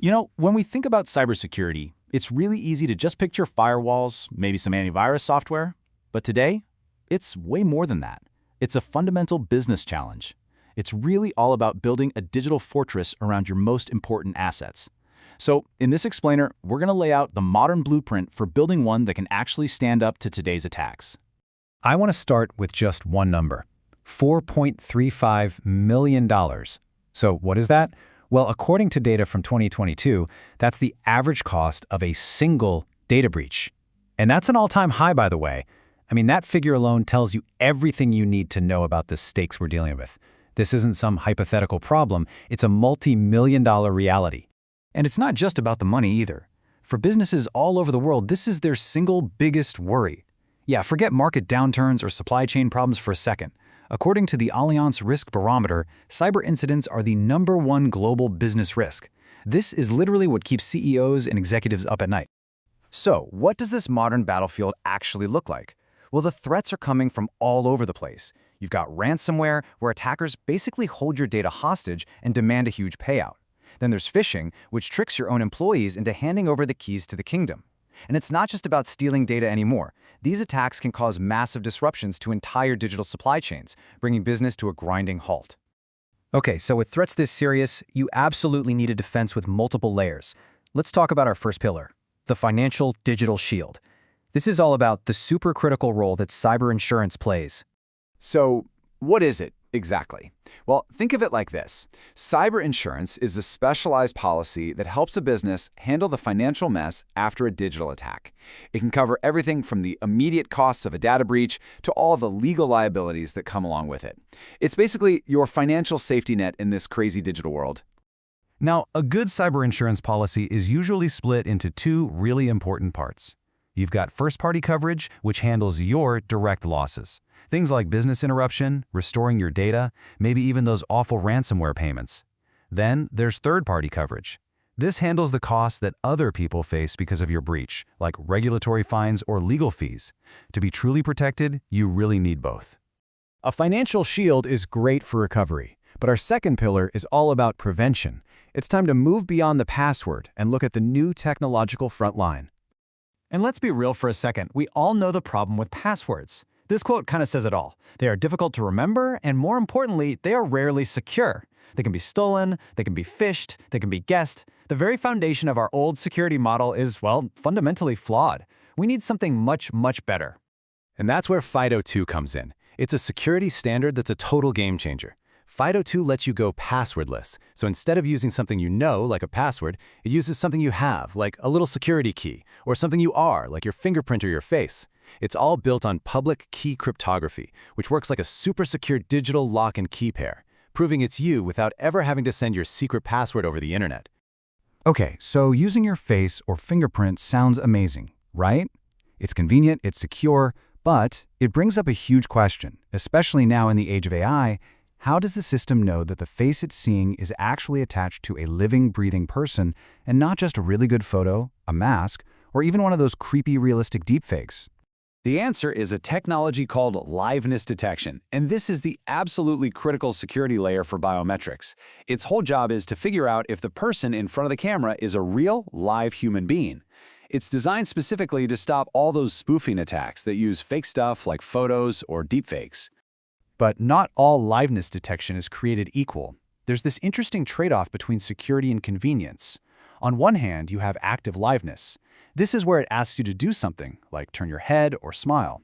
When we think about cybersecurity, it's really easy to just picture firewalls, maybe some antivirus software. But today, it's way more than that. It's a fundamental business challenge. It's really all about building a digital fortress around your most important assets. So, in this explainer, we're going to lay out the modern blueprint for building one that can actually stand up to today's attacks. I want to start with just one number, $4.35 million. So what is that? Well, according to data from 2022, that's the average cost of a single data breach. And that's an all-time high, by the way. I mean, that figure alone tells you everything you need to know about the stakes we're dealing with. This isn't some hypothetical problem, it's a multi-million-dollar reality. And it's not just about the money either. For businesses all over the world, this is their single biggest worry. Yeah, forget market downturns or supply chain problems for a second. According to the Allianz Risk Barometer, cyber incidents are the #1 global business risk. This is literally what keeps CEOs and executives up at night. So, what does this modern battlefield actually look like? Well, the threats are coming from all over the place. You've got ransomware, where attackers basically hold your data hostage and demand a huge payout. Then there's phishing, which tricks your own employees into handing over the keys to the kingdom. And it's not just about stealing data anymore. These attacks can cause massive disruptions to entire digital supply chains, bringing business to a grinding halt. Okay, so with threats this serious, you absolutely need a defense with multiple layers. Let's talk about our first pillar, the financial digital shield. This is all about the supercritical role that cyber insurance plays. So, what is it exactly? Well, think of it like this. Cyber insurance is a specialized policy that helps a business handle the financial mess after a digital attack. It can cover everything from the immediate costs of a data breach to all the legal liabilities that come along with it. It's basically your financial safety net in this crazy digital world. Now, a good cyber insurance policy is usually split into two really important parts. You've got first-party coverage, which handles your direct losses. Things like business interruption, restoring your data, maybe even those awful ransomware payments. Then there's third-party coverage. This handles the costs that other people face because of your breach, like regulatory fines or legal fees. To be truly protected, you really need both. A financial shield is great for recovery, but our second pillar is all about prevention. It's time to move beyond the password and look at the new technological front line. And let's be real for a second, we all know the problem with passwords. This quote kind of says it all. They are difficult to remember, and more importantly, they are rarely secure. They can be stolen, they can be phished, they can be guessed. The very foundation of our old security model is, well, fundamentally flawed. We need something much, much better. And that's where FIDO2 comes in. It's a security standard that's a total game changer. FIDO2 lets you go passwordless. So instead of using something you know, like a password, it uses something you have, like a little security key, or something you are, like your fingerprint or your face. It's all built on public key cryptography, which works like a super secure digital lock and key pair, proving it's you without ever having to send your secret password over the internet. Okay, so using your face or fingerprint sounds amazing, right? It's convenient, it's secure, but it brings up a huge question, especially now in the age of AI. How does the system know that the face it's seeing is actually attached to a living, breathing person and not just a really good photo, a mask, or even one of those creepy, realistic deepfakes? The answer is a technology called liveness detection, and this is the absolutely critical security layer for biometrics. Its whole job is to figure out if the person in front of the camera is a real, live human being. It's designed specifically to stop all those spoofing attacks that use fake stuff like photos or deepfakes. But not all liveness detection is created equal. There's this interesting trade-off between security and convenience. On one hand, you have active liveness. This is where it asks you to do something, like turn your head or smile.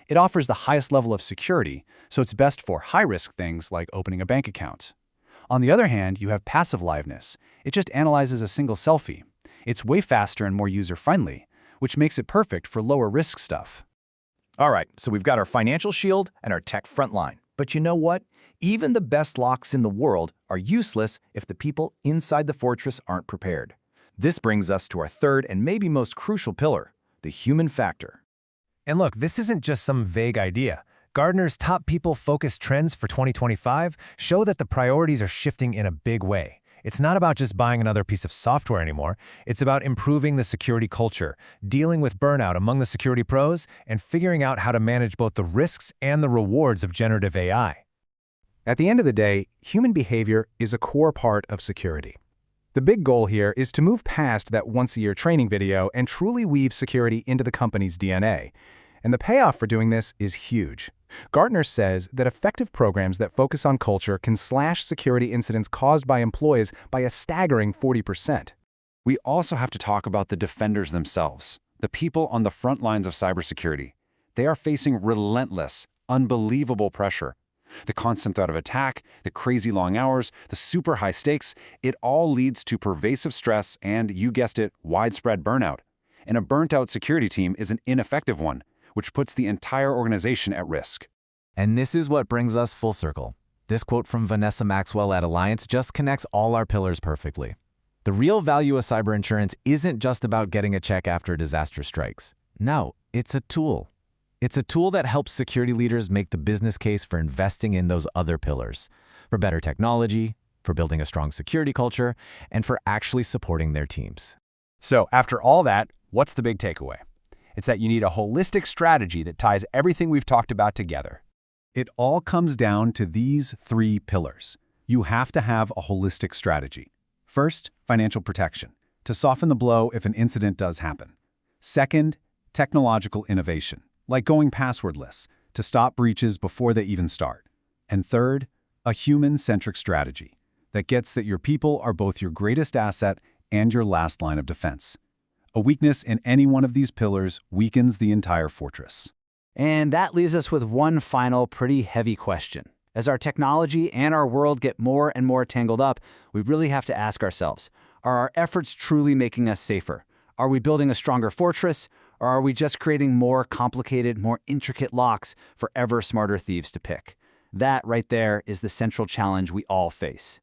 It offers the highest level of security, so it's best for high-risk things like opening a bank account. On the other hand, you have passive liveness. It just analyzes a single selfie. It's way faster and more user-friendly, which makes it perfect for lower-risk stuff. All right, so we've got our financial shield and our tech frontline. But you know what? Even the best locks in the world are useless if the people inside the fortress aren't prepared. This brings us to our third and maybe most crucial pillar, the human factor. And look, this isn't just some vague idea. Gartner's top people-focused trends for 2025 show that the priorities are shifting in a big way. It's not about just buying another piece of software anymore. It's about improving the security culture, dealing with burnout among the security pros, and figuring out how to manage both the risks and the rewards of generative AI. At the end of the day, human behavior is a core part of security. The big goal here is to move past that once-a-year training video and truly weave security into the company's DNA. And the payoff for doing this is huge. Gartner says that effective programs that focus on culture can slash security incidents caused by employees by a staggering 40%. We also have to talk about the defenders themselves, the people on the front lines of cybersecurity. They are facing relentless, unbelievable pressure. The constant threat of attack, the crazy long hours, the super high stakes, it all leads to pervasive stress and, you guessed it, widespread burnout. And a burnt-out security team is an ineffective one, which puts the entire organization at risk. And this is what brings us full circle. This quote from Vanessa Maxwell at Alliance just connects all our pillars perfectly. The real value of cyber insurance isn't just about getting a check after a disaster strikes. No, it's a tool. It's a tool that helps security leaders make the business case for investing in those other pillars, for better technology, for building a strong security culture, and for actually supporting their teams. So, after all that, what's the big takeaway? It's that you need a holistic strategy that ties everything we've talked about together. It all comes down to these 3 pillars. You have to have a holistic strategy. First, financial protection, to soften the blow if an incident does happen. Second, technological innovation, like going passwordless, to stop breaches before they even start. And third, a human-centric strategy that gets that your people are both your greatest asset and your last line of defense. A weakness in any one of these pillars weakens the entire fortress. And that leaves us with one final pretty heavy question. As our technology and our world get more and more tangled up, we really have to ask ourselves, are our efforts truly making us safer? Are we building a stronger fortress, or are we just creating more complicated, more intricate locks for ever smarter thieves to pick? That right there is the central challenge we all face.